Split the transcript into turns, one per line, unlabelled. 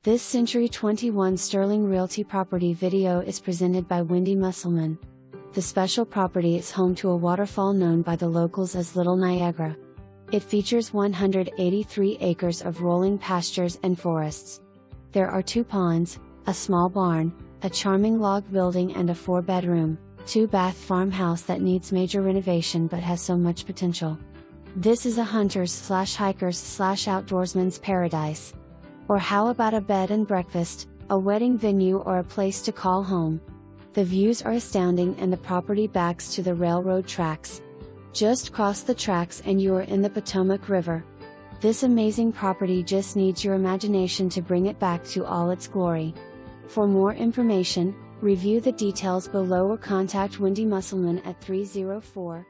This Century 21 Sterling Realty property video is presented by Wendy Musselman. The special property is home to a waterfall known by the locals as Little Niagara. It features 183 acres of rolling pastures and forests. There are 2 ponds, a small barn, a charming log building and a 4-bedroom, 2-bath farmhouse that needs major renovation but has so much potential. This is a hunters/hikers/outdoorsman's paradise. Or how about a bed and breakfast, a wedding venue or a place to call home? The views are astounding and the property backs to the railroad tracks. Just cross the tracks and you are in the Potomac River. This amazing property just needs your imagination to bring it back to all its glory. For more information, review the details below or contact Wendy Musselman at 304-26